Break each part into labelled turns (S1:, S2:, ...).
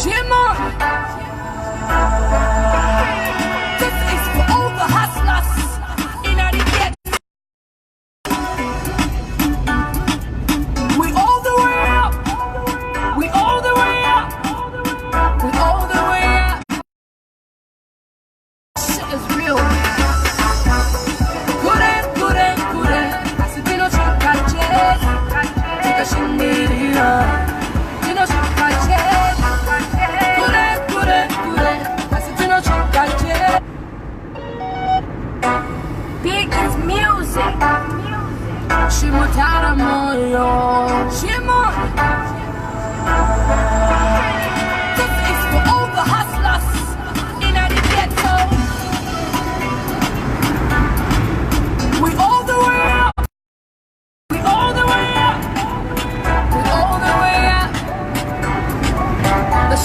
S1: Shimmer. This is for all the hustlers in the ghetto. We all the way up. We all the way up. We all the way up. Shit is real, man. Kure. I said, Tinosvika, Big is music. Shimo tara moyo. Shimo. This is for all the hustlers in the ghetto. We all the way up. We all the way up. We all the way up. The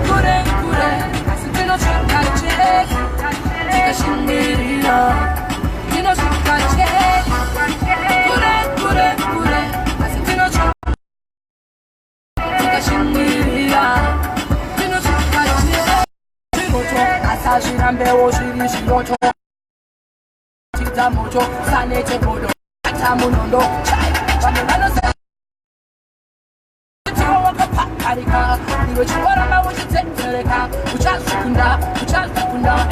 S1: Kure. I said, Tinosvika, Tinosvika, Kure. I said, Tinosvika, Asashirambe oshiri shiroto. Tita mojo, sanete bodo. Atamunondo, chai. Bamilano se. Tiwaka niwe chiwara ma wuchi tentereka. Uchasukunda,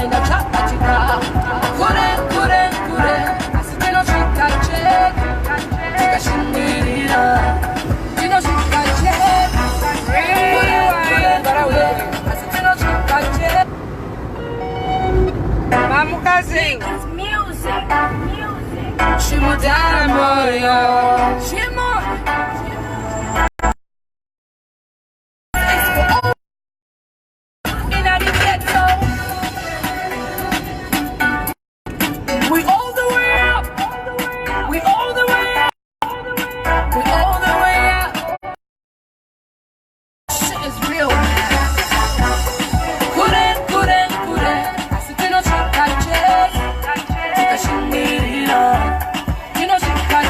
S1: and a chapatika. Kure. Tinosvika, Tikashinira. Tinosvika,
S2: Mamukazi.
S1: music. Shimo tara moyo. Shimo. It's for all in the ghetto. We all the way up. We all the way up. We all the way up. Shit is real, man. Kure. I said, Tinosvika, Tikashinira. Tinosvika,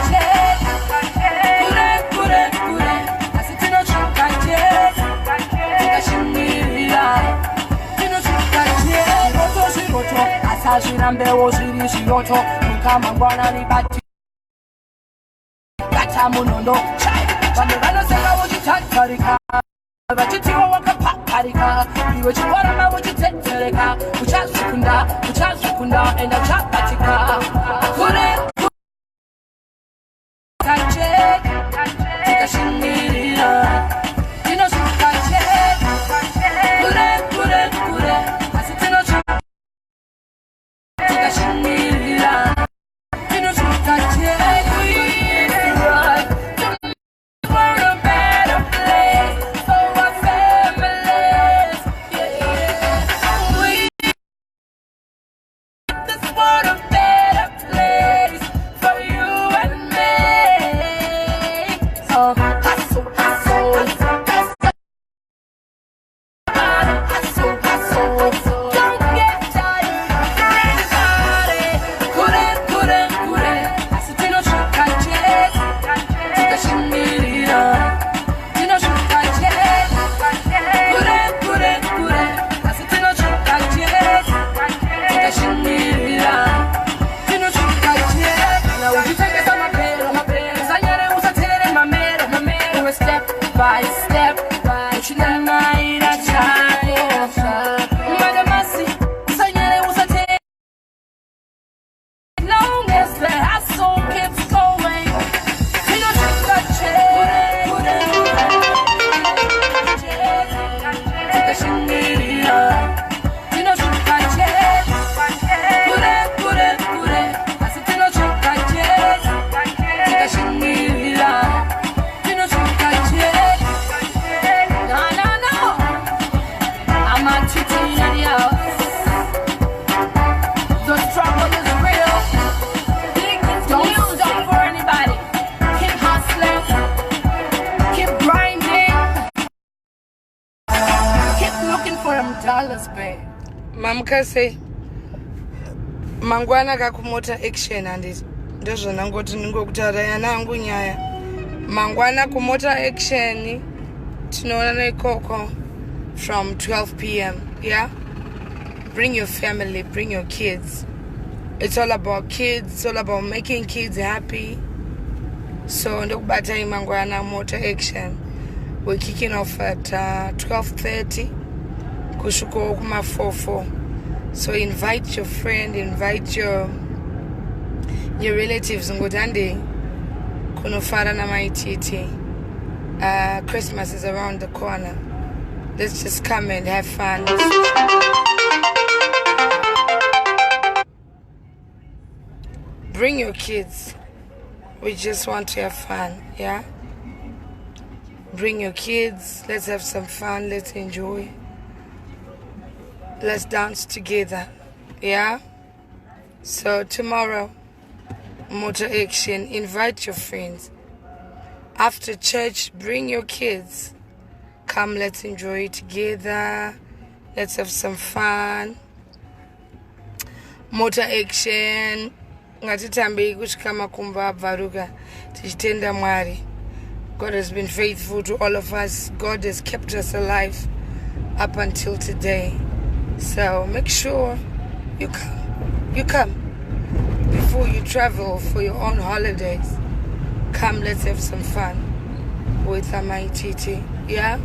S1: Kure. I said, Tinosvika, Tikashinira. Tinosvika, shiroto. Asashirambe oshiri shiroto. Mukamangwana libati. Katamunondo, chai. Bamilano senga wuchitantarika. Vachitiwa wakapakarika. Iwe chiwara ma wuchitentereka. Uchasukunda, and a chapatika. Kure. Tikashinira. Tinosvika, Kure. I said, Tinosvika, Tikashinira. Tinosvika, for a better place, for our families. We this world a better place for you and me. So hustle. Don't get tired. Kure. I said, Tinosvika, Tikashinira. Tinosvika, Kure. I said, Tinosvika, Tikashinira. Tinosvika, now would you take us on my bed? Sanyere usatere mamero. We're step by step. Uchinanaira chayo. Madamasi, sanyere usatere. Long as the hustle keeps going. Tinosvika, Tikashinira. Tinosvika, Kure. I said, Tinosvika, Tikashinira. Tinosvika, no. I'm not cheating at the house. The struggle is real. Don't stop for anybody. Keep hustling. Keep grinding. Keep looking for them dollars, babe.
S2: Mamukazi. Mangwana kakumota action anditi. Ndozvona ngoti ndingokutaura yana angu nyaya. Mangwana kumotor action tinoona ikoko from 12 p.m. Yeah, bring your family, bring your kids. It's all about kids, it's all about making kids happy. So ndokubata imangwana motor action. We're kicking off at 12:30 kushuko kuma 4:4. So invite your friend, invite your relatives ngodande kunofara na maititi. Christmas is around the corner. Let's just come and have fun. Bring your kids. We just want to have fun, yeah? Bring your kids. Let's have some fun. Let's enjoy. Let's dance together, yeah? So tomorrow, motor action. Invite your friends. After church, bring your kids. Come, let's enjoy it together. Let's have some fun. Motor action. Ngatitambe kusvika makumbo abvaruka tichitenda Mwari. God has been faithful to all of us. God has kept us alive up until today. So make sure you come before you travel for your own holidays. Come, let's have some fun with Tt-Kure. Yeah?